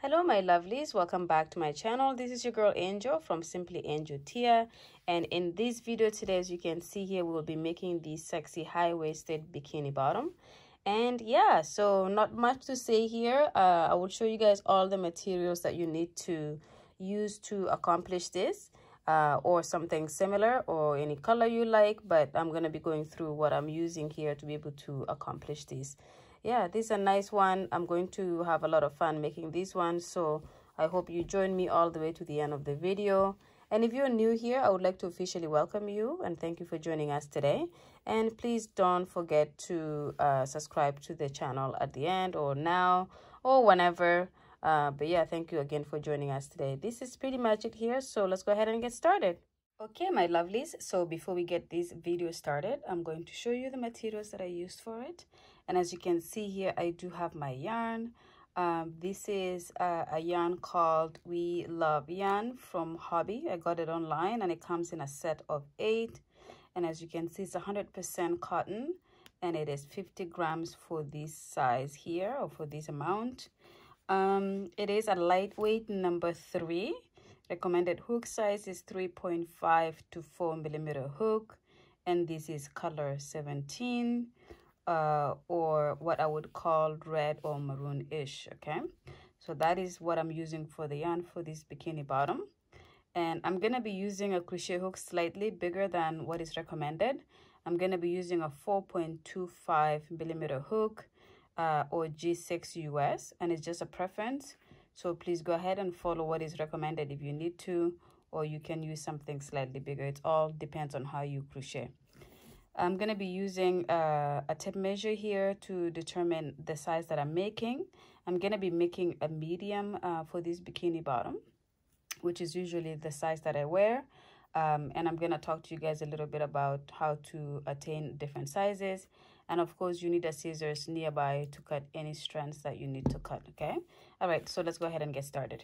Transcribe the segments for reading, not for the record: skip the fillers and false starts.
Hello my lovelies, welcome back to my channel. This is your girl Angel from Simply Angel Tia, and in this video today, as you can see here, we will be making the sexy high-waisted bikini bottom. And yeah, so not much to say here. I will show you guys all the materials that you need to use to accomplish this, or something similar or any color you like, but I'm going to be going through what I'm using here to be able to accomplish this. Yeah, this is a nice one. I'm going to have a lot of fun making this one, so I hope you join me all the way to the end of the video. And if you're new here, I would like to officially welcome you and thank you for joining us today. And please don't forget to subscribe to the channel at the end or now or whenever. But yeah, thank you again for joining us today. This is pretty magic here, so let's go ahead and get started. Okay, my lovelies, so before we get this video started, I'm going to show you the materials that I used for it. And as you can see here, I do have my yarn. This is a yarn called We Love Yarn from Hobby. I got it online and it comes in a set of 8. And as you can see, it's 100% cotton and it is 50 grams for this size here, or for this amount. It is a lightweight number 3. Recommended hook size is 3.5 to 4 millimeter hook, and this is color 17, or what I would call red or maroon-ish. Okay, so that is what I'm using for the yarn for this bikini bottom. And I'm gonna be using a crochet hook slightly bigger than what is recommended. I'm gonna be using a 4.25 millimeter hook, or G6 US, and it's just a preference. So please go ahead and follow what is recommended if you need to, or you can use something slightly bigger. It all depends on how you crochet. I'm going to be using a tape measure here to determine the size that I'm making. I'm going to be making a medium for this bikini bottom, which is usually the size that I wear. And I'm going to talk to you guys a little bit about how to attain different sizes. And of course, you need a scissors nearby to cut any strands that you need to cut, okay? All right, so let's go ahead and get started.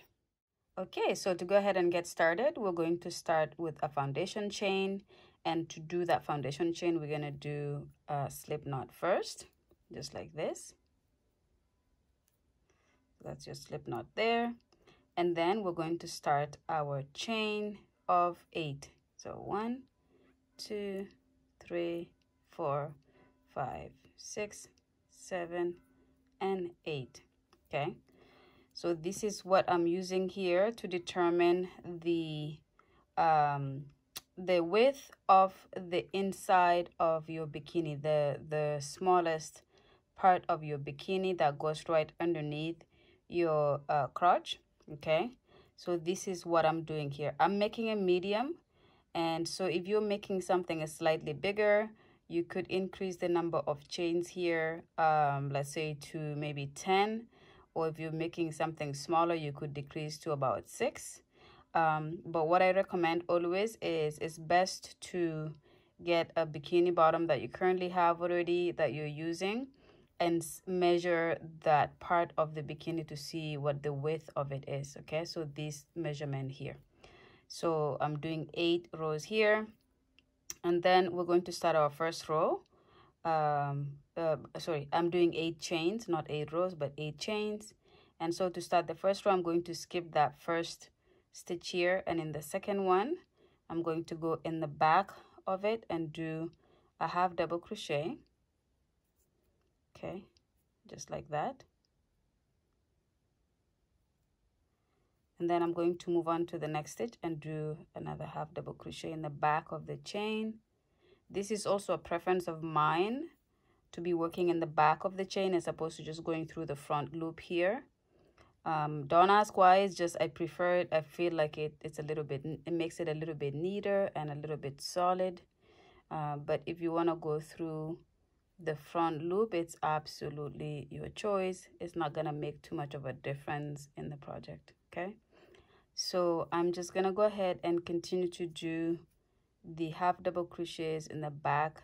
Okay, so to go ahead and get started, we're going to start with a foundation chain. And to do that foundation chain, we're going to do a slip knot first, just like this. That's your slip knot there. And then we're going to start our chain of 8. So 1, 2, 3, 4, 5, 6, 7, and 8. Okay, so this is what I'm using here to determine the width of the inside of your bikini, the smallest part of your bikini that goes right underneath your crotch. Okay, so this is what I'm doing here. I'm making a medium, and so if you're making something slightly bigger, you could increase the number of chains here, let's say to maybe 10, or if you're making something smaller, you could decrease to about 6. But what I recommend always is it's best to get a bikini bottom that you currently have already that you're using and measure that part of the bikini to see what the width of it is. Okay, so this measurement here. So I'm doing 8 rows here. And then we're going to start our first row. Sorry, I'm doing 8 chains, not 8 rows, but 8 chains. And so to start the first row, I'm going to skip that first stitch here. And in the second one, I'm going to go in the back of it and do a half double crochet. Okay, just like that. And then I'm going to move on to the next stitch and do another half double crochet in the back of the chain. This is also a preference of mine, to be working in the back of the chain as opposed to just going through the front loop here. Don't ask why, it's just I prefer it. I feel like it makes it a little bit neater and a little bit solid. But if you want to go through the front loop, it's absolutely your choice. It's not gonna make too much of a difference in the project. Okay, so I'm just gonna go ahead and continue to do the half double crochets in the back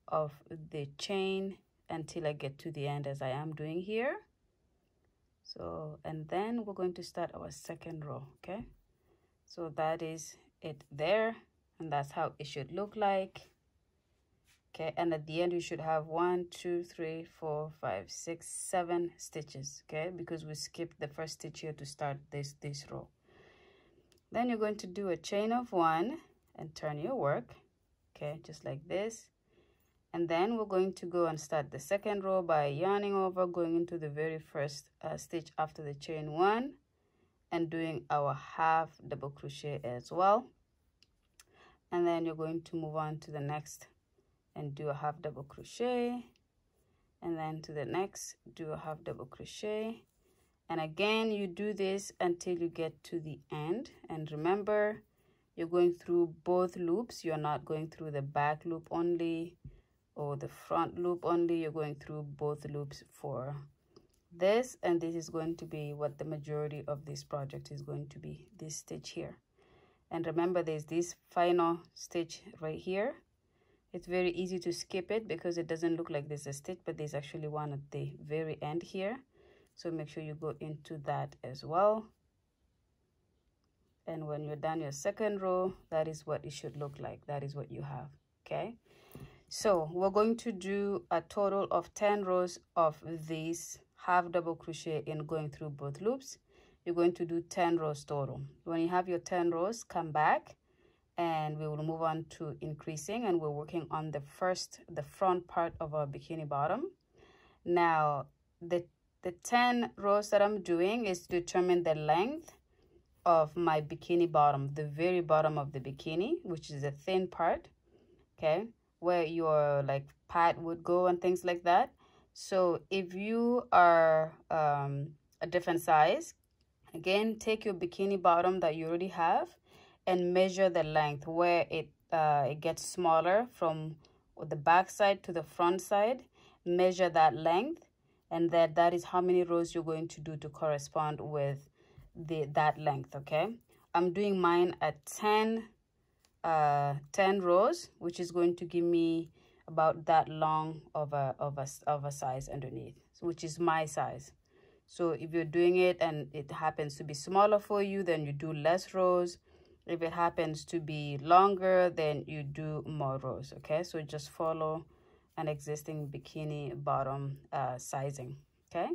of the chain until I get to the end, as I am doing here. So, and then we're going to start our second row. Okay, so that is it there, and that's how it should look like. Okay, and at the end you should have 1 2 3 4 5 6 7 stitches, okay, because we skipped the first stitch here to start this row. Then you're going to do a chain of 1 and turn your work, okay, just like this. And then we're going to go and start the second row by yarning over, going into the very first stitch after the chain 1 and doing our half double crochet as well. And then you're going to move on to the next and do a half double crochet, and then to the next do a half double crochet. And again, you do this until you get to the end. And remember, you're going through both loops. You're not going through the back loop only or the front loop only. You're going through both loops for this, and this is going to be what the majority of this project is going to be, this stitch here. And remember, there's this final stitch right here. It's very easy to skip it because it doesn't look like there's a stitch, but there's actually one at the very end here. So make sure you go into that as well. And when you're done your second row, that is what it should look like. That is what you have, okay? So we're going to do a total of 10 rows of this half double crochet in going through both loops. You're going to do 10 rows total. When you have your 10 rows, come back and we will move on to increasing, and we're working on the front part of our bikini bottom. Now the 10 rows that I'm doing is to determine the length of my bikini bottom, the very bottom of the bikini, which is a thin part, okay, where your like pad would go and things like that. So if you are a different size, again, take your bikini bottom that you already have and measure the length where it gets smaller from the back side to the front side. Measure that length, and that is how many rows you're going to do to correspond with that length, okay? I'm doing mine at 10 rows, which is going to give me about that long of a size underneath, which is my size. So if you're doing it and it happens to be smaller for you, then you do less rows. If it happens to be longer, then you do more rows, okay? So just follow an existing bikini bottom sizing, okay?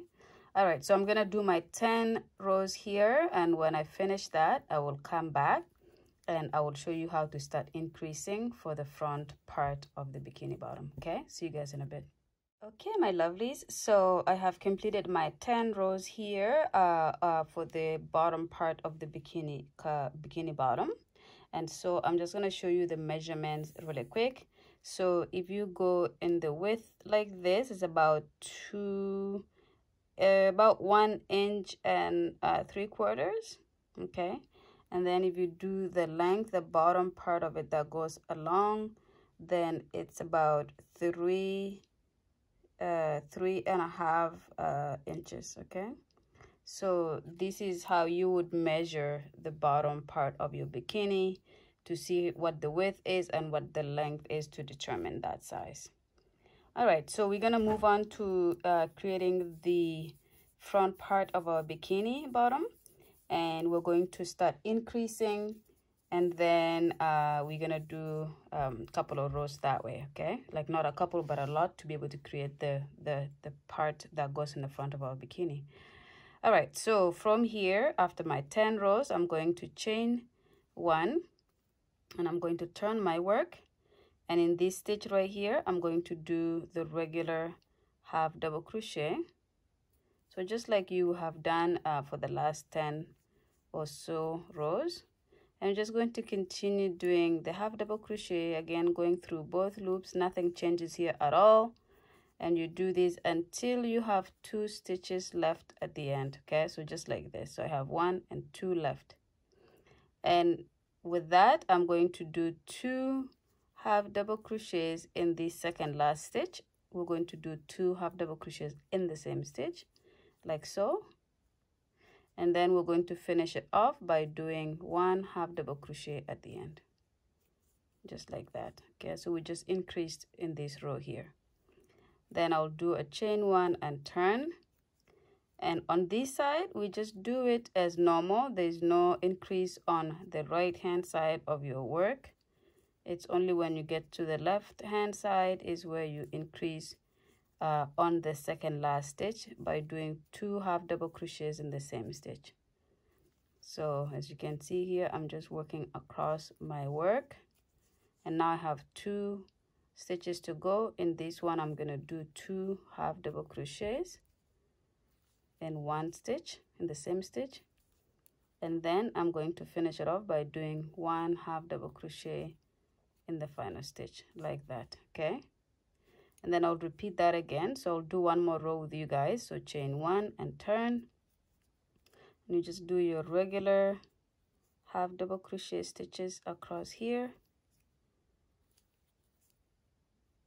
All right, so I'm gonna do my 10 rows here, and when I finish that, I will come back and I will show you how to start increasing for the front part of the bikini bottom, okay? See you guys in a bit. Okay, my lovelies, so I have completed my 10 rows here for the bottom part of the bikini bottom. And so I'm just going to show you the measurements really quick. So if you go in the width like this, it's about 1 inch and 3/4, okay? And then if you do the length, the bottom part of it that goes along, then it's about 3.5 inches, okay? So this is how you would measure the bottom part of your bikini to see what the width is and what the length is to determine that size. All right, so we're gonna move on to creating the front part of our bikini bottom, and we're going to start increasing, and then we're gonna do a couple of rows that way, okay? Like not a couple, but a lot, to be able to create the part that goes in the front of our bikini. All right, so from here, after my 10 rows, I'm going to chain 1, and I'm going to turn my work, and in this stitch right here, I'm going to do the regular half double crochet. So just like you have done for the last 10 or so rows, I'm just going to continue doing the half double crochet, again going through both loops. Nothing changes here at all, and you do this until you have 2 stitches left at the end, okay? So just like this. So I have 1 and 2 left, and with that I'm going to do 2 half double crochets in the second last stitch. We're going to do 2 half double crochets in the same stitch, like so. And then we're going to finish it off by doing 1 half double crochet at the end, just like that, okay? So we just increased in this row here. Then I'll do a chain 1 and turn, and on this side we just do it as normal. There's no increase on the right hand side of your work. It's only when you get to the left hand side is where you increase on the second last stitch by doing 2 half double crochets in the same stitch. So as you can see here, I'm just working across my work, and now I have 2 stitches to go. In this one, I'm going to do 2 half double crochets in 1 stitch in the same stitch, and then I'm going to finish it off by doing 1 half double crochet in the final stitch like that. Okay, and then I'll repeat that again. So I'll do 1 more row with you guys. So chain 1 and turn, and you just do your regular half double crochet stitches across here.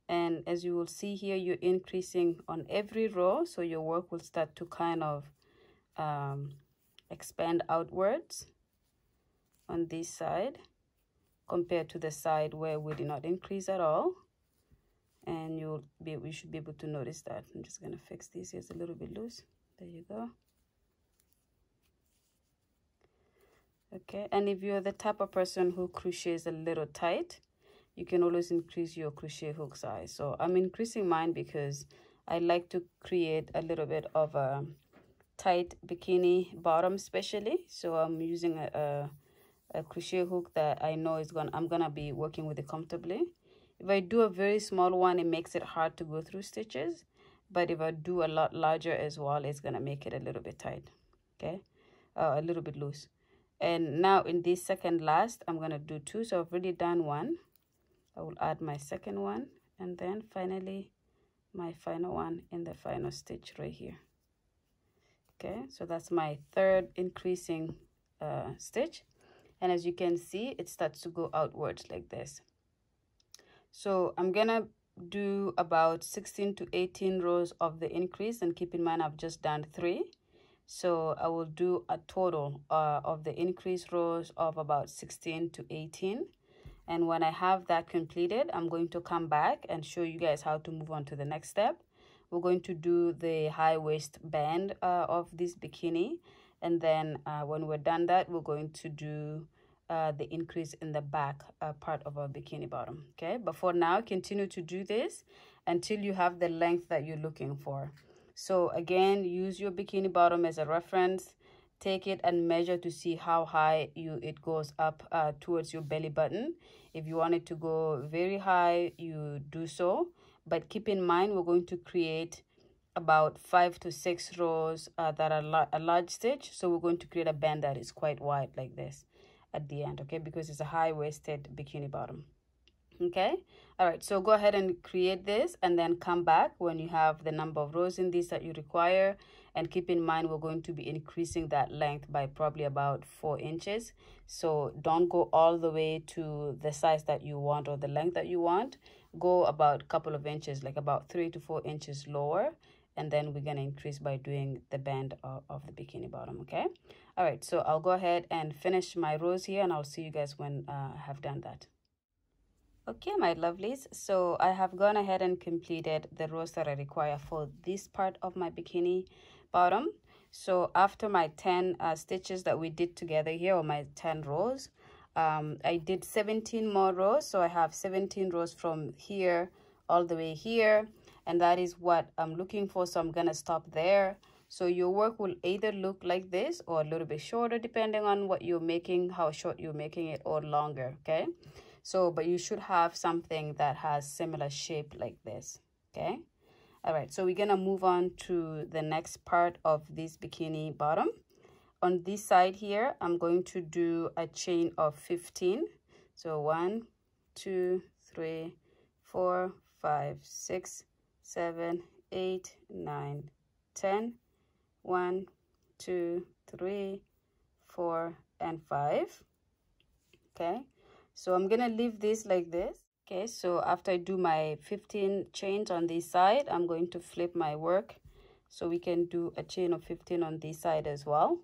And as you will see here, you're increasing on every row, so your work will start to kind of expand outwards on this side compared to the side where we did not increase at all. And you should be able to notice that. I'm just going to fix this. It's a little bit loose. There you go. Okay, and if you're the type of person who crochets a little tight, you can always increase your crochet hook size. So I'm increasing mine because I like to create a little bit of a tight bikini bottom especially. So I'm using a crochet hook that I know I'm gonna be working with it comfortably. If I do a very small one, it makes it hard to go through stitches, but if I do a lot larger as well, it's gonna make it a little bit tight. Okay, a little bit loose. And now in this second last, I'm gonna do 2. So I've already done 1. I will add my second one, and then finally my final one in the final stitch right here. Okay, so that's my third increasing stitch, and as you can see, it starts to go outwards like this. So I'm gonna do about 16 to 18 rows of the increase, and keep in mind I've just done 3, so I will do a total of the increase rows of about 16 to 18. And when I have that completed, I'm going to come back and show you guys how to move on to the next step. We're going to do the high waist band of this bikini, and then when we're done that, we're going to do the increase in the back part of our bikini bottom. Okay, but for now, continue to do this until you have the length that you're looking for. So again, use your bikini bottom as a reference. Take it and measure to see how high it goes up towards your belly button. If you want it to go very high, you do so. But keep in mind, we're going to create about 5 to 6 rows that are a large stitch. So we're going to create a band that is quite wide like this at the end, okay? Because it's a high-waisted bikini bottom. Okay, all right, so go ahead and create this, and then come back when you have the number of rows in this that you require. And keep in mind, we're going to be increasing that length by probably about 4 inches. So don't go all the way to the size that you want or the length that you want. Go about a couple of inches, like about 3 to 4 inches lower, and then we're going to increase by doing the band of the bikini bottom. Okay, all right, so I'll go ahead and finish my rows here, and I'll see you guys when I have done that. Okay, my lovelies, so I have gone ahead and completed the rows that I require for this part of my bikini bottom. So after my 10 stitches that we did together here, or my 10 rows, I did 17 more rows. So I have 17 rows from here all the way here, and that is what I'm looking for. So I'm gonna stop there. So your work will either look like this or a little bit shorter, depending on what you're making, how short you're making it, or longer. Okay, so but you should have something that has similar shape like this. Okay, all right, so we're gonna move on to the next part of this bikini bottom. On this side here, I'm going to do a chain of 15. So 1, 2, 3, 4, 5, 6, 7, 8, 9, 10. 1, 2, 3, 4, and 5. Okay, so I'm gonna leave this like this. Okay, so after I do my 15 chains on this side, I'm going to flip my work so we can do a chain of 15 on this side as well.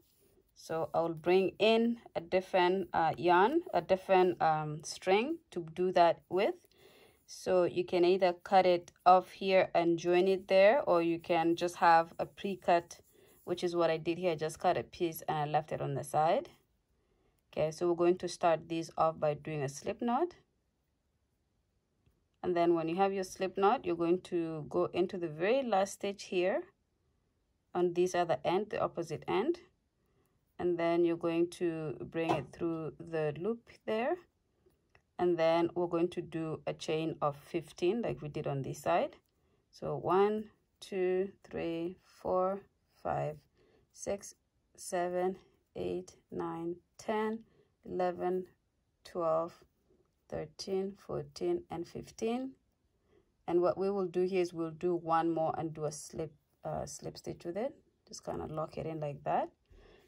So I'll bring in a different yarn, a different string to do that with. So you can either cut it off here and join it there, or you can just have a pre-cut, which is what I did here. I just cut a piece and I left it on the side. Okay, so we're going to start this off by doing a slip knot. And then when you have your slip knot, you're going to go into the very last stitch here on this other end, the opposite end, and then you're going to bring it through the loop there, and then we're going to do a chain of 15 like we did on this side. So 1 2 3 4 5 6 7 8 9 10 11 12 13 14 and 15. And what we will do here is we'll do one more and do a slip stitch with it. Just kind of lock it in like that.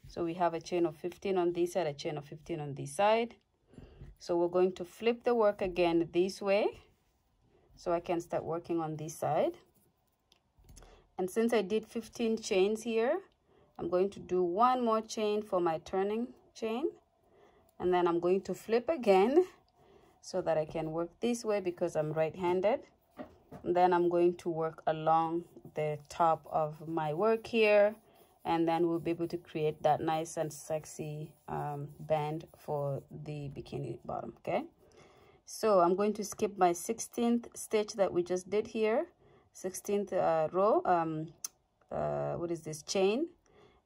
So we have a chain of 15 on this side, a chain of 15 on this side. So we're going to flip the work again this way so I can start working on this side. And since I did 15 chains here, I'm going to do one more chain for my turning chain, and then I'm going to flip again so that I can work this way because I'm right-handed. And then I'm going to work along the top of my work here, and then we'll be able to create that nice and sexy band for the bikini bottom. Okay, so I'm going to skip my 16th stitch that we just did here, 16th row, what is this, chain,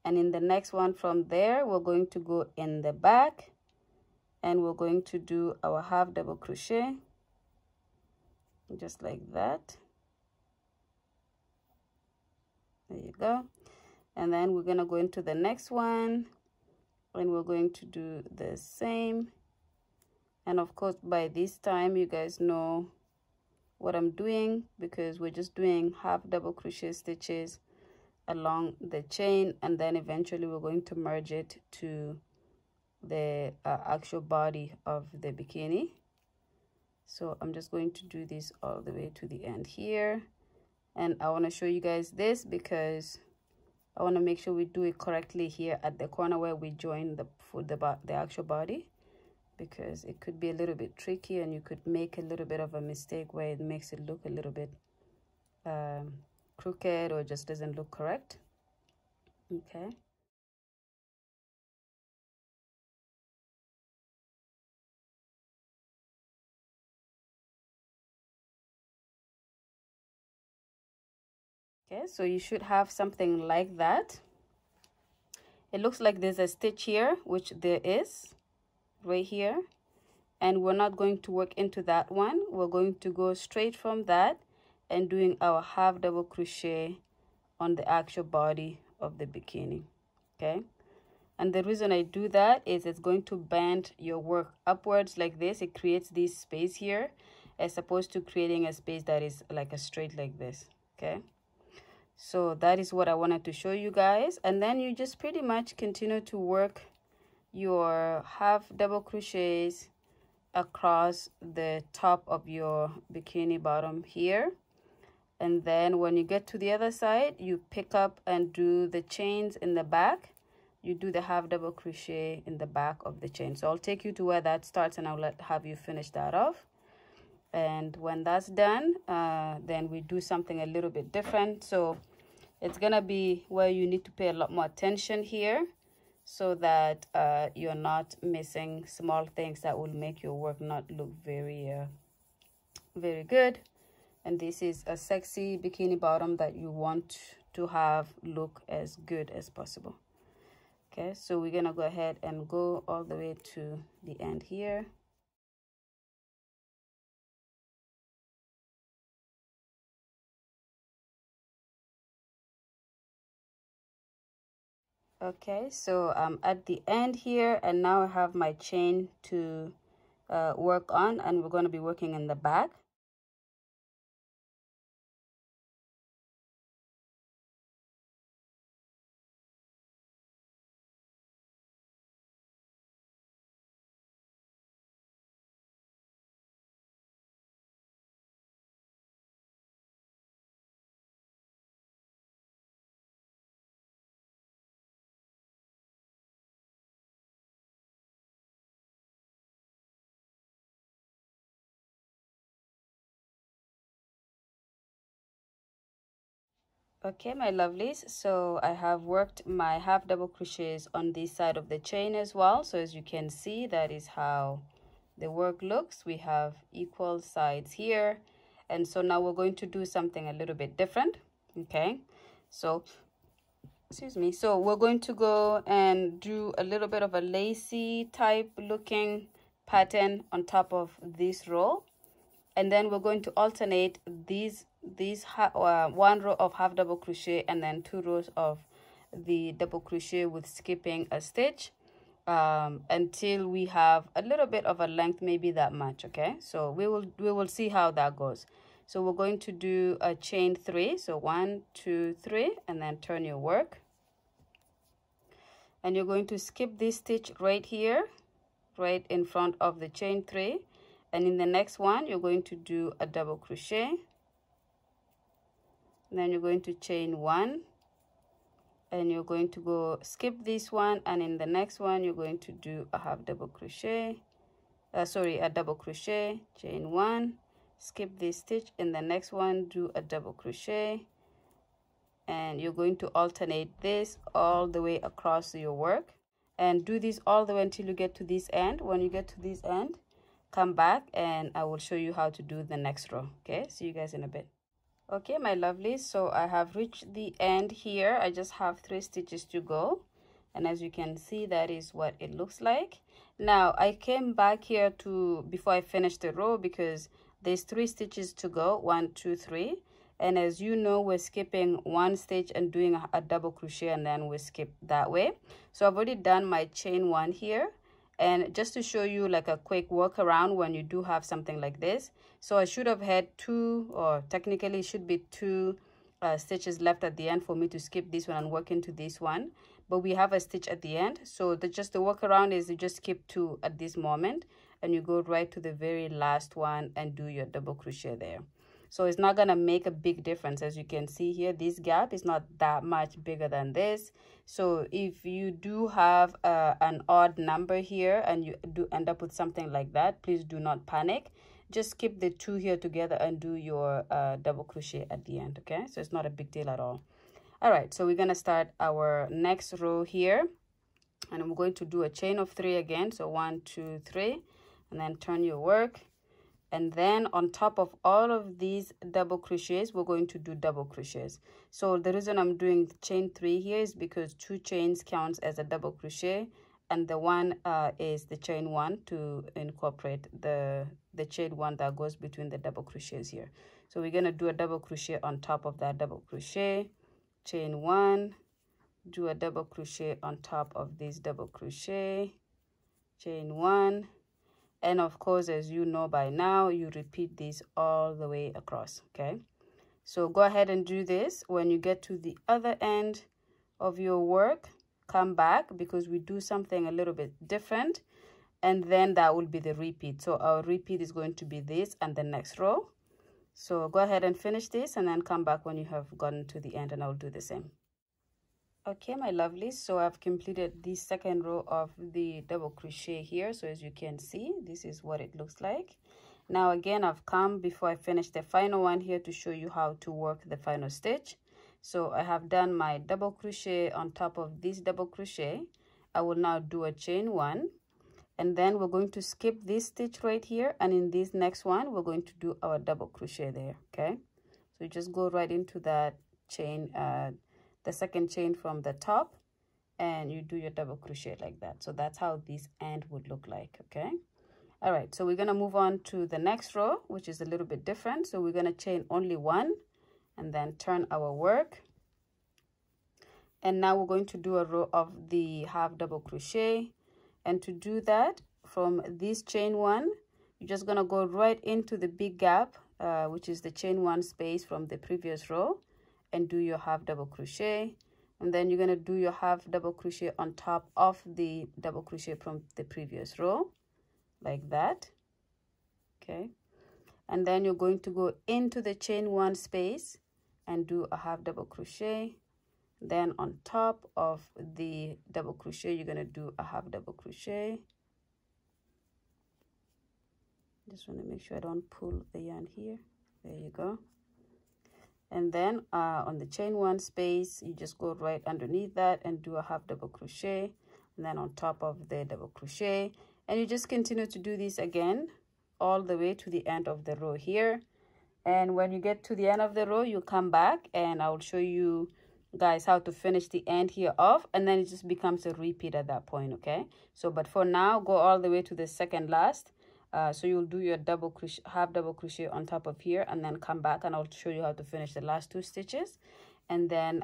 and in the next one from there we're going to go in the back and we're going to do our half double crochet just like that. There you go. And then we're going to go into the next one and we're going to do the same. And of course, by this time, you guys know what I'm doing because we're just doing half double crochet stitches along the chain, and then eventually we're going to merge it to the actual body of the bikini. So I'm just going to do this all the way to the end here, and I want to show you guys this because I want to make sure we do it correctly here at the corner where we join the actual body, because it could be a little bit tricky and you could make a little bit of a mistake where it makes it look a little bit crooked or just doesn't look correct. Okay. Okay, so you should have something like that. It looks like there's a stitch here, which there is right here, and we're not going to work into that one. We're going to go straight from that and doing our half double crochet on the actual body of the bikini. Okay, and the reason I do that is it's going to bend your work upwards like this. It creates this space here as opposed to creating a space that is like a straight like this. Okay, so that is what I wanted to show you guys, and then you just pretty much continue to work your half double crochets across the top of your bikini bottom here, and then when you get to the other side, you pick up and do the chains in the back. You do the half double crochet in the back of the chain. So I'll take you to where that starts and I'll have you finish that off. And when that's done, then we do something a little bit different. So it's gonna be where you need to pay a lot more attention here so that you're not missing small things that will make your work not look very very good. And this is a sexy bikini bottom that you want to have look as good as possible. Okay, so we're gonna go ahead and go all the way to the end here. Okay, so I'm at the end here, and now I have my chain to work on, and we're going to be working in the back. Okay, my lovelies, so I have worked my half double crochets on this side of the chain as well. So as you can see, that is how the work looks. We have equal sides here, And so now we're going to do something a little bit different. Okay, so excuse me, so we're going to go and do a little bit of a lacy type looking pattern on top of this row, and then we're going to alternate these one row of half double crochet and then 2 rows of the double crochet with skipping a stitch until we have a little bit of a length, maybe that much. Okay, so we will see how that goes. So we're going to do a chain 3, so 1 2 3, and then turn your work, and you're going to skip this stitch right here, right in front of the chain 3, and in the next one you're going to do a double crochet, and then you're going to chain 1, and you're going to go skip this one, and in the next one you're going to do a half double crochet, a double crochet, chain 1, skip this stitch, in the next one do a double crochet, and you're going to alternate this all the way across your work, and do this all the way until you get to this end. When you get to this end, come back and I will show you how to do the next row. Okay, see you guys in a bit. Okay, my lovelies, so I have reached the end here. I just have 3 stitches to go, and as you can see, that is what it looks like. Now I came back here to before I finish the row because there's 3 stitches to go, 1 2 3, and as you know, we're skipping 1 stitch and doing a double crochet, and then we skip that way. So I've already done my chain 1 here, and just to show you like a quick workaround when you do have something like this, so I should have had 2, or technically it should be 2 stitches left at the end for me to skip this one and work into this one, but we have a stitch at the end. So the workaround is you just skip 2 at this moment, and you go right to the very last one and do your double crochet there. So it's not gonna make a big difference. As you can see here, this gap is not that much bigger than this. So if you do have an odd number here and you do end up with something like that, please do not panic. Just skip the 2 here together and do your double crochet at the end. Okay, so it's not a big deal at all. All right, so we're gonna start our next row here, and I'm going to do a chain of 3 again. So 1 2 3, and then turn your work, and then on top of all of these double crochets, we're going to do double crochets. So the reason I'm doing chain 3 here is because 2 chains counts as a double crochet, and the one is the chain 1 to incorporate the chain 1 that goes between the double crochets here. So we're going to do a double crochet on top of that double crochet, chain 1, do a double crochet on top of this double crochet, chain 1, and of course, as you know by now, you repeat this all the way across. Okay, so go ahead and do this. When you get to the other end of your work, come back because we do something a little bit different, and then that will be the repeat. So our repeat is going to be this and the next row. So go ahead and finish this and then come back when you have gotten to the end, and I'll do the same. Okay, my lovelies, so I've completed the second row of the double crochet here. So as you can see, this is what it looks like. Now again, I've come before I finish the final one here to show you how to work the final stitch. So I have done my double crochet on top of this double crochet. I will now do a chain 1, and then we're going to skip this stitch right here, and in this next one we're going to do our double crochet there. Okay, so you just go right into that chain, the second chain from the top, and you do your double crochet like that. So that's how this end would look like. Okay, all right, so we're going to move on to the next row, which is a little bit different. So we're going to chain only 1 and then turn our work, and now we're going to do a row of the half double crochet. And to do that, from this chain 1, you're just going to go right into the big gap, which is the chain 1 space from the previous row, and do your half double crochet, and then you're going to do your half double crochet on top of the double crochet from the previous row like that. Okay, and then you're going to go into the chain 1 space and do a half double crochet. Then on top of the double crochet, you're going to do a half double crochet. Just want to make sure I don't pull the yarn here. There you go. And then on the chain 1 space, you just go right underneath that and do a half double crochet, and then on top of the double crochet, and you just continue to do this again all the way to the end of the row here. And when you get to the end of the row, you come back and I'll show you guys how to finish the end here off, and then it just becomes a repeat at that point. Okay, so but for now, go all the way to the second last. So you'll do your double crochet, half double crochet on top of here, and then come back and I'll show you how to finish the last 2 stitches, and then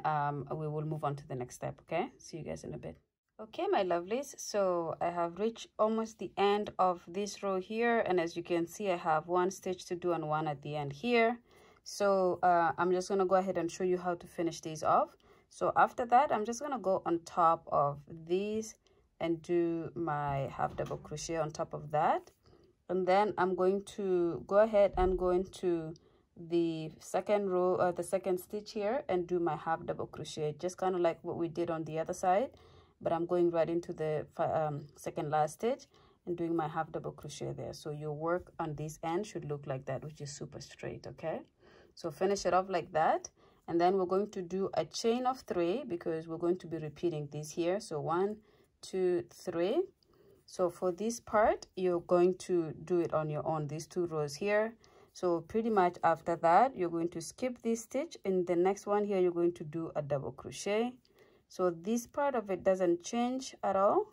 we will move on to the next step. Okay, see you guys in a bit. Okay, my lovelies, so I have reached almost the end of this row here, and as you can see, I have 1 stitch to do and 1 at the end here. So I'm just going to go ahead and show you how to finish these off. So after that, I'm just going to go on top of these and do my half double crochet on top of that, and then I'm going to go ahead and go into the second row, the second stitch here, and do my half double crochet, just kind of like what we did on the other side, but I'm going right into the second last stitch and doing my half double crochet there. So your work on this end should look like that, which is super straight. Okay, so finish it off like that, and then we're going to do a chain of 3 because we're going to be repeating this here. So 1, 2, 3. So for this part, you're going to do it on your own, these 2 rows here. So pretty much after that, you're going to skip this stitch. In the next one here, you're going to do a double crochet. So this part of it doesn't change at all.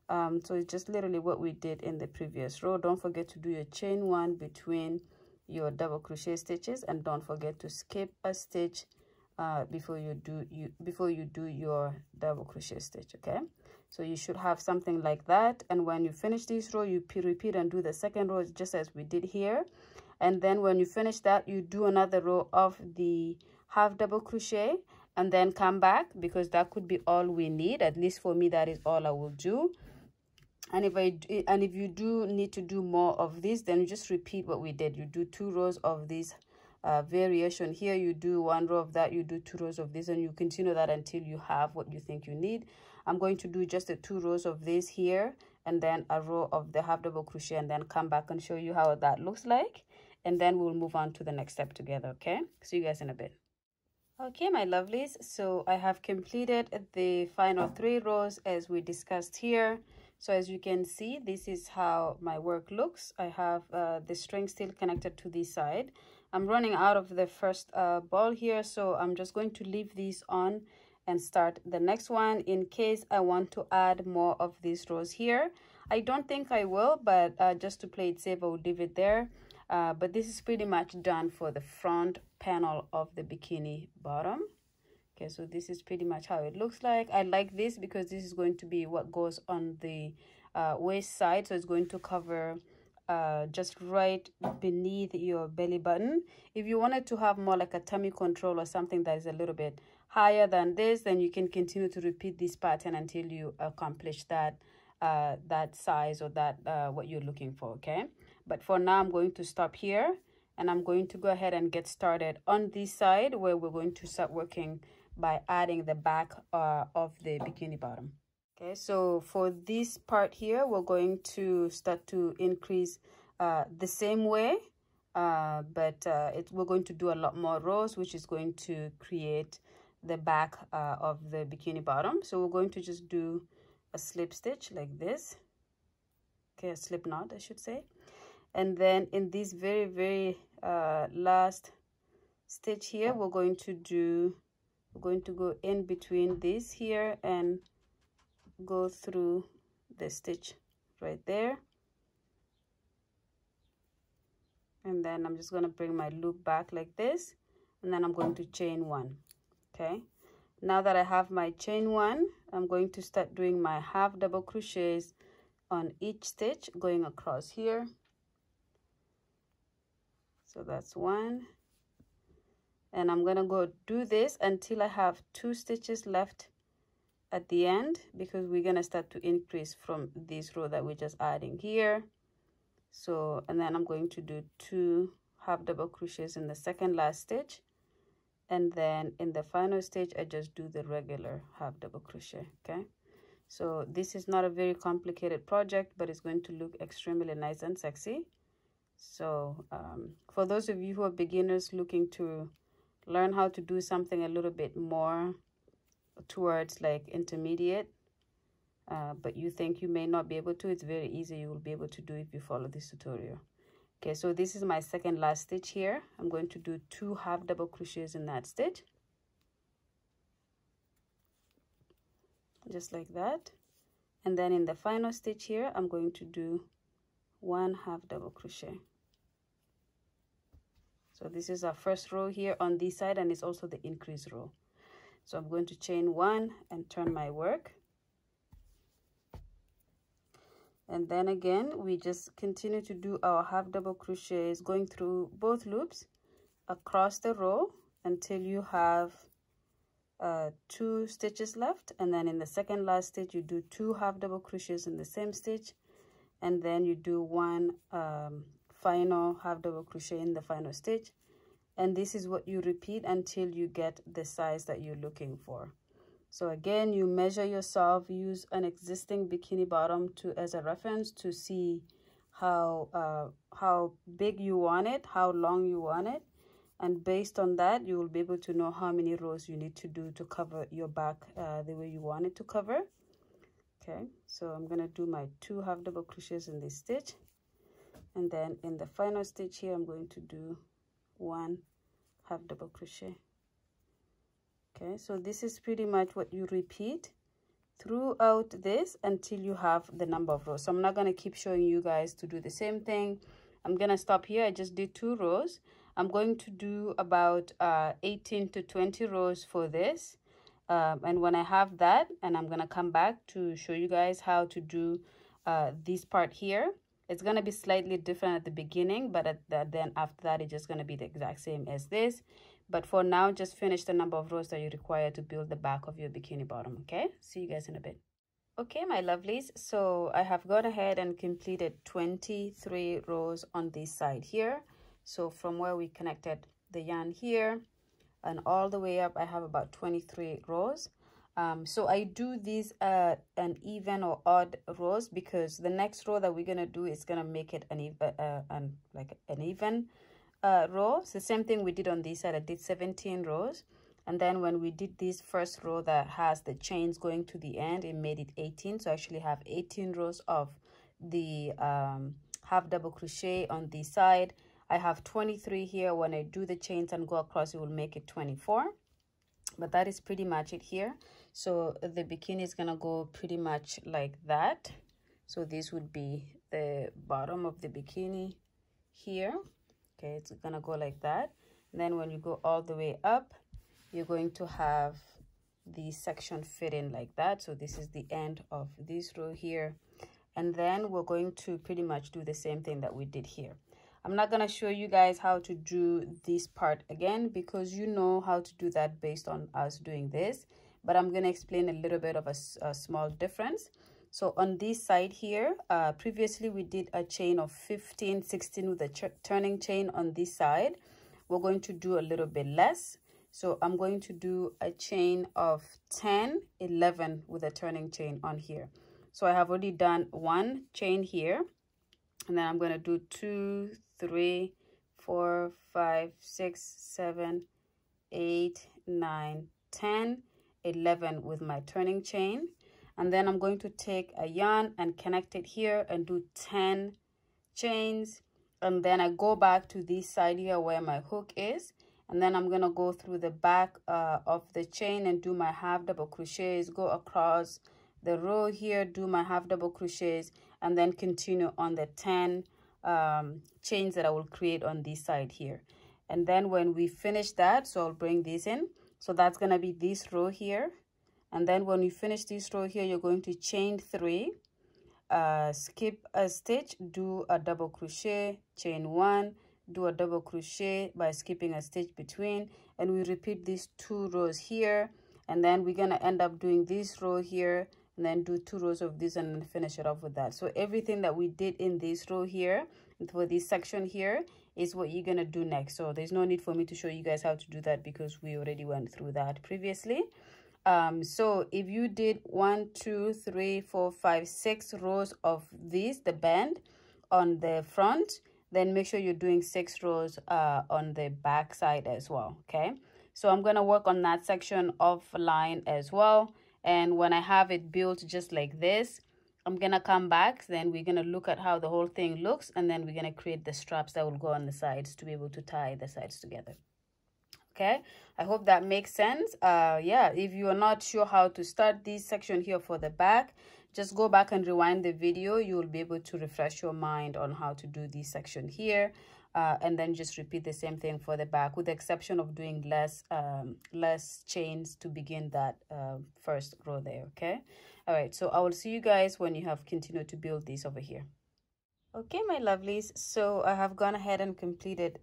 So it's just literally what we did in the previous row. Don't forget to do your chain 1 between your double crochet stitches, and don't forget to skip a stitch before you do your double crochet stitch. Okay, so you should have something like that, and when you finish this row, you repeat and do the second row just as we did here. And then when you finish that, you do another row of the half double crochet and then come back, because that could be all we need. At least for me, that is all I will do. And if you do need to do more of this, then you just repeat what we did. You do 2 rows of this variation here, you do 1 row of that, you do 2 rows of this, and you continue that until you have what you think you need. I'm going to do just the 2 rows of this here, and then a row of the half double crochet, and then come back and show you how that looks like, and then we'll move on to the next step together. Okay, see you guys in a bit. Okay, my lovelies, so I have completed the final 3 rows as we discussed here. So as you can see, this is how my work looks. I have the string still connected to this side. I'm running out of the first ball here, so I'm just going to leave these on and start the next one in case I want to add more of these rows here. I don't think I will, but just to play it safe, I will leave it there. But this is pretty much done for the front panel of the bikini bottom. Okay, so this is pretty much how it looks like. I like this because this is going to be what goes on the waist side, so it's going to cover just right beneath your belly button. If you wanted to have more like a tummy control or something that is a little bit higher than this, then you can continue to repeat this pattern until you accomplish that that size or that what you're looking for. Okay, but for now I'm going to stop here, and I'm going to go ahead and get started on this side, where we're going to start working by adding the back of the bikini bottom. Okay, so for this part here, we're going to start to increase the same way, but we're going to do a lot more rows, which is going to create the back of the bikini bottom. So we're going to just do a slip stitch like this. Okay, a slip knot, I should say. And then in this very last stitch here, we're going to go in between this here and go through the stitch right there, and then I'm just going to bring my loop back like this, and then I'm going to chain 1. Okay, now that I have my chain 1, I'm going to start doing my half double crochets on each stitch going across here. So that's 1, and I'm gonna go do this until I have 2 stitches left at the end, because we're gonna start to increase from this row that we're just adding here. So, and then I'm going to do 2 half double crochets in the second last stitch, and then in the final stitch I just do the regular half double crochet. Okay, so this is not a very complicated project, but it's going to look extremely nice and sexy. So for those of you who are beginners looking to learn how to do something a little bit more towards like intermediate, but you think you may not be able to, it's very easy. You will be able to do if you follow this tutorial. Okay, so this is my second last stitch here. I'm going to do 2 half double crochets in that stitch, just like that. And then in the final stitch here, I'm going to do 1 half double crochet. So this is our first row here on this side, and it's also the increase row. So I'm going to chain 1 and turn my work. And then again, we just continue to do our half double crochets going through both loops across the row until you have 2 stitches left. And then in the second last stitch, you do 2 half double crochets in the same stitch, and then you do 1 final half double crochet in the final stitch. And this is what you repeat until you get the size that you're looking for. So again, you measure yourself, use an existing bikini bottom as a reference to see how big you want it, how long you want it, and based on that, you will be able to know how many rows you need to do to cover your back the way you want it to cover. Okay, so I'm gonna do my 2 half double crochets in this stitch, and then in the final stitch here, I'm going to do 1 half double crochet. Okay, so this is pretty much what you repeat throughout this until you have the number of rows. So I'm not going to keep showing you guys to do the same thing. I'm going to stop here. I just did 2 rows. I'm going to do about 18 to 20 rows for this. And when I have that, and I'm going to come back to show you guys how to do this part here. It's going to be slightly different at the beginning, but then after that, it's just going to be the exact same as this. But for now, just finish the number of rows that you require to build the back of your bikini bottom, okay? See you guys in a bit. Okay, my lovelies, so I have gone ahead and completed 23 rows on this side here. So from where we connected the yarn here and all the way up, I have about 23 rows. So I do these an even or odd rows because the next row that we're gonna do is gonna make it an even row. It's the same thing we did on this side. I did 17 rows, and then when we did this first row that has the chains going to the end, it made it 18. So I actually have 18 rows of the half double crochet on this side. I have 23 here. When I do the chains and go across, it will make it 24. But that is pretty much it here. So the bikini is gonna go pretty much like that. So this would be the bottom of the bikini here. Okay, it's gonna go like that. And then when you go all the way up, you're going to have the section fit in like that. So this is the end of this row here. And then we're going to pretty much do the same thing that we did here. I'm not going to show you guys how to do this part again because you know how to do that based on us doing this. But I'm going to explain a little bit of a small difference. So on this side here, previously we did a chain of 15, 16 with a turning chain on this side. We're going to do a little bit less. So I'm going to do a chain of 10, 11 with a turning chain on here. So I have already done 1 chain here. And then I'm going to do 2, 3, 4, 5, 6, 7, 8, 9, 10, 11 with my turning chain. And then I'm going to take a yarn and connect it here and do 10 chains. And then I go back to this side here where my hook is. And then I'm going to go through the back of the chain and do my half double crochets, go across the row here, do my half double crochets, and then continue on the 10 chains that I will create on this side here. And then when we finish that, so I'll bring this in. So that's going to be this row here. And then when you finish this row here, you're going to chain 3, skip a stitch, do a double crochet, chain 1, do a double crochet by skipping a stitch between, and we repeat these 2 rows here. And then we're going to end up doing this row here, and then do 2 rows of this and then finish it off with that. So everything that we did in this row here for this section here is what you're going to do next. So there's no need for me to show you guys how to do that because we already went through that previously. So if you did 1, 2, 3, 4, 5, 6 rows of this, the band on the front, then make sure you're doing 6 rows on the back side as well. Okay, so I'm going to work on that section offline as well. And when I have it built just like this, I'm gonna come back, then we're gonna look at how the whole thing looks, and then we're gonna create the straps that will go on the sides to be able to tie the sides together. Okay, I hope that makes sense. Yeah, if you are not sure how to start this section here for the back, just go back and rewind the video. You will be able to refresh your mind on how to do this section here, and then just repeat the same thing for the back, with the exception of doing less chains to begin that first row there. Okay, all right, so I will see you guys when you have continued to build this over here. Okay, my lovelies, so I have gone ahead and completed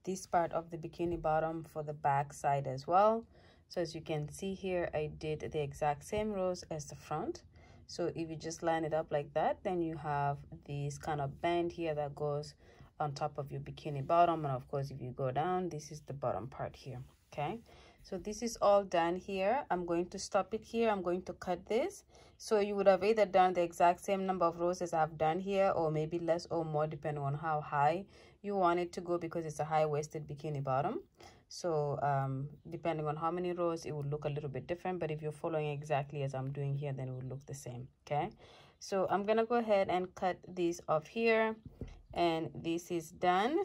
this part of the bikini bottom for the back side as well. So as you can see here, I did the exact same rows as the front. So if you just line it up like that, then you have this kind of band here that goes on top of your bikini bottom. And of course, if you go down, this is the bottom part here. Okay, so this is all done here. I'm going to stop it here. I'm going to cut this. So you would have either done the exact same number of rows as I've done here, or maybe less or more depending on how high you want it to go, because it's a high-waisted bikini bottom. So depending on how many rows, it will look a little bit different, but if you're following exactly as I'm doing here, then it will look the same. Okay, so I'm gonna go ahead and cut these off here, and this is done.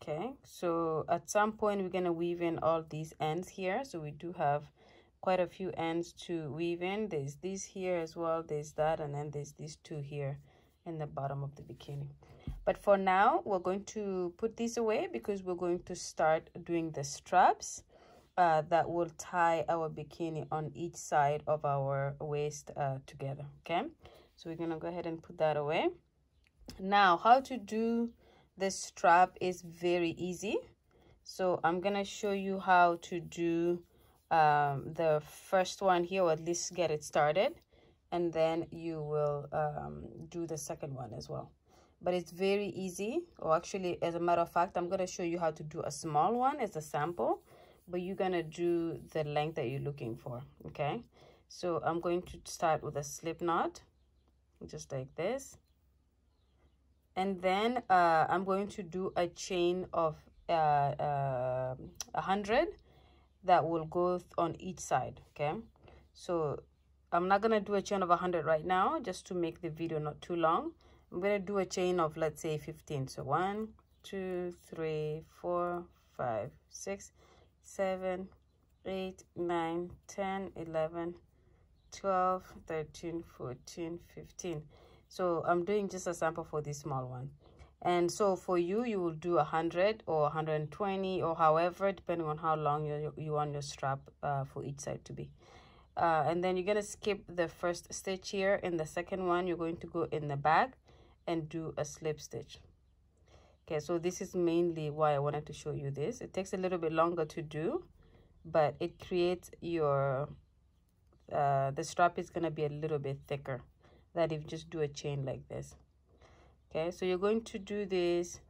Okay, so at some point we're gonna weave in all these ends here. So we do have quite a few ends to weave in. There's this here as well, there's that, and then there's these two here in the bottom of the bikini. But for now, we're going to put these away because we're going to start doing the straps that will tie our bikini on each side of our waist together. Okay, so we're gonna go ahead and put that away. Now, how to do the strap is very easy. So I'm gonna show you how to do the first one here, or at least get it started, and then you will do the second one as well. But it's very easy. Or actually, as a matter of fact, I'm going to show you how to do a small one as a sample, but you're going to do the length that you're looking for. Okay, so I'm going to start with a slip knot, just like this, and then I'm going to do a chain of 100 that will go on each side. Okay, so I'm not gonna do a chain of 100 right now, just to make the video not too long. I'm gonna do a chain of, let's say, 15. So 1 2 3 4 5 6 7 8 9 10 11 12 13 14 15. So I'm doing just a sample for this small one. And so for you, you will do 100 or 120 or however, depending on how long you want your strap for each side to be. And then you're going to skip the first stitch here. In the second one, you're going to go in the back and do a slip stitch. Okay, so this is mainly why I wanted to show you this. It takes a little bit longer to do, but it creates your, the strap is going to be a little bit thicker than if you just do a chain like this. Okay, so you're going to do this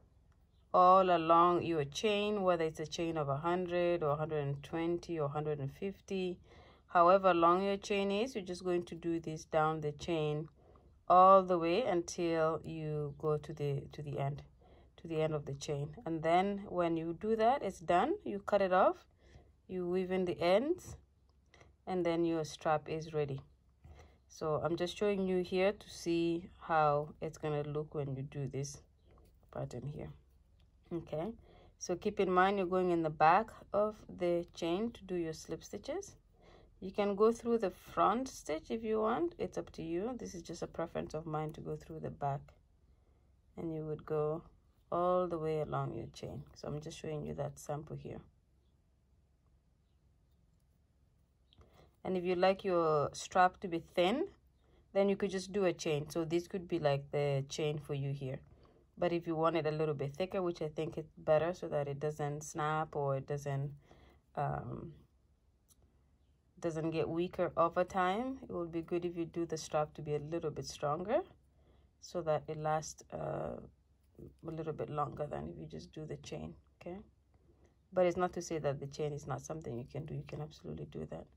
all along your chain, whether it's a chain of 100 or 120 or 150, however long your chain is. You're just going to do this down the chain all the way until you go to the end of the chain. And then when you do that, it's done. You cut it off, you weave in the ends, and then your strap is ready. So I'm just showing you here to see how it's gonna look when you do this pattern here. Okay, so keep in mind you're going in the back of the chain to do your slip stitches. You can go through the front stitch if you want, it's up to you. This is just a preference of mine to go through the back, and you would go all the way along your chain. So I'm just showing you that sample here. And if you like your strap to be thin, then you could just do a chain. So this could be like the chain for you here. But if you want it a little bit thicker, which I think is better so that it doesn't snap or it doesn't get weaker over time, it would be good if you do the strap to be a little bit stronger so that it lasts a little bit longer than if you just do the chain. Okay, but it's not to say that the chain is not something you can do. You can absolutely do that.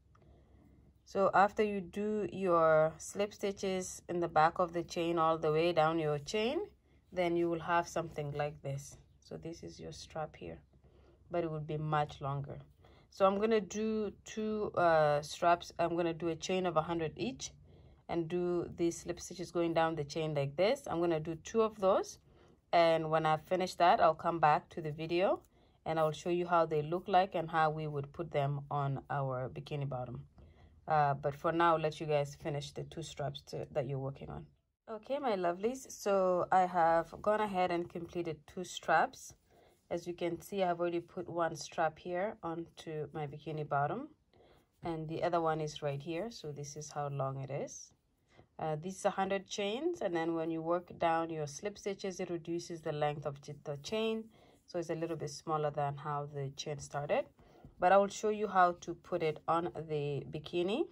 So after you do your slip stitches in the back of the chain all the way down your chain, then you will have something like this. So this is your strap here, but it will be much longer. So I'm going to do two straps. I'm going to do a chain of 100 each, and do these slip stitches going down the chain like this. I'm going to do 2 of those, and when I finish that, I'll come back to the video and I'll show you how they look like and how we would put them on our bikini bottom. But for now, I'll let you guys finish the 2 straps that you're working on. Okay, my lovelies, so I have gone ahead and completed 2 straps. As you can see, I've already put 1 strap here onto my bikini bottom, and the other one is right here. So this is how long it is. This is 100 chains, and then when you work down your slip stitches, it reduces the length of the chain, so it's a little bit smaller than how the chain started. But I will show you how to put it on the bikini,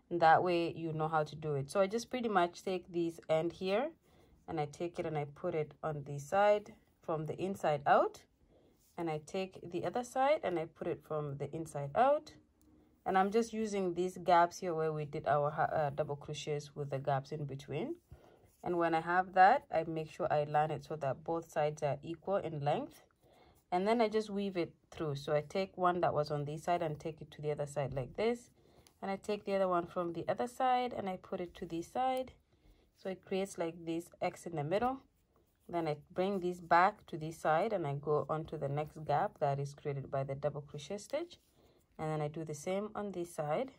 and that way you know how to do it. So I just pretty much take this end here, and I take it and I put it on the side from the inside out, and I take the other side and I put it from the inside out. And I'm just using these gaps here where we did our double crochets with the gaps in between. And when I have that, I make sure I line it so that both sides are equal in length. And then I just weave it through. So I take one that was on this side and take it to the other side like this. And I take the other one from the other side and I put it to this side. So it creates like this X in the middle. Then I bring this back to this side and I go on to the next gap that is created by the double crochet stitch. And then I do the same on this side.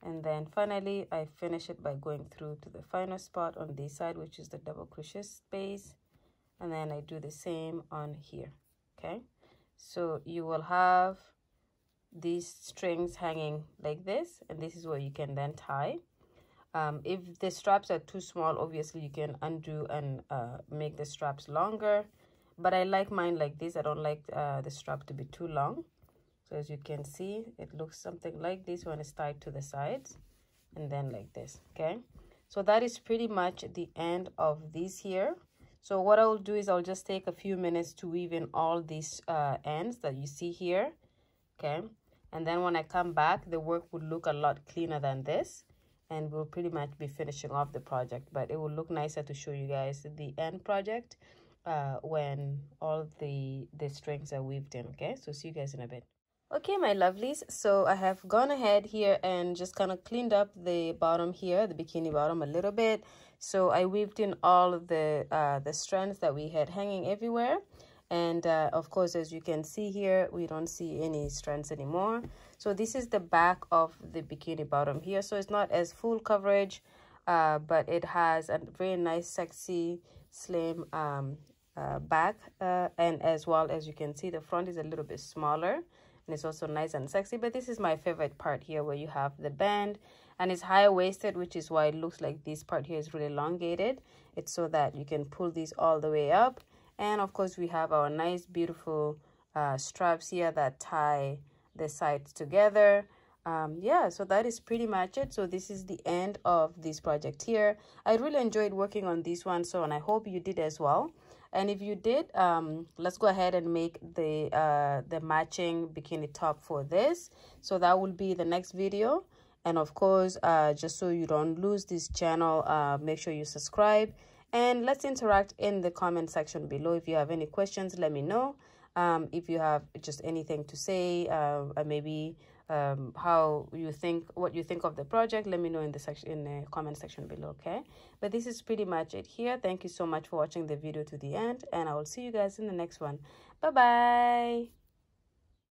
And then finally, I finish it by going through to the final spot on this side, which is the double crochet space. And then I do the same on here, okay? So you will have these strings hanging like this, and this is where you can then tie. If the straps are too small, obviously you can undo and make the straps longer. But I like mine like this. I don't like the strap to be too long. So as you can see, it looks something like this when it's tied to the sides, and then like this, okay? So that is pretty much the end of this here. So what I'll do is I'll just take a few minutes to weave in all these ends that you see here, okay? And then when I come back, the work would look a lot cleaner than this, and we'll pretty much be finishing off the project. But it will look nicer to show you guys the end project when all the strings are weaved in, okay? So see you guys in a bit. Okay, my lovelies, so I have gone ahead here and just kind of cleaned up the bottom here, the bikini bottom a little bit. So I weaved in all of the strands that we had hanging everywhere. And of course, as you can see here, we don't see any strands anymore. So this is the back of the bikini bottom here. So it's not as full coverage, but it has a very nice, sexy, slim back. And as well, as you can see, the front is a little bit smaller. And it's also nice and sexy, but this is my favorite part here where you have the band, and it's high-waisted, which is why it looks like this part here is really elongated. It's so that you can pull these all the way up. And of course, we have our nice, beautiful straps here that tie the sides together. Yeah, so that is pretty much it. So this is the end of this project here. I really enjoyed working on this one, and I hope you did as well. And if you did, let's go ahead and make the matching bikini top for this. So that will be the next video. And of course, just so you don't lose this channel, make sure you subscribe. And let's interact in the comment section below. If you have any questions, let me know. If you have just anything to say, maybe what you think of the project, let me know in the comment section below, okay? But this is pretty much it here. Thank you so much for watching the video to the end, and I will see you guys in the next one. Bye bye.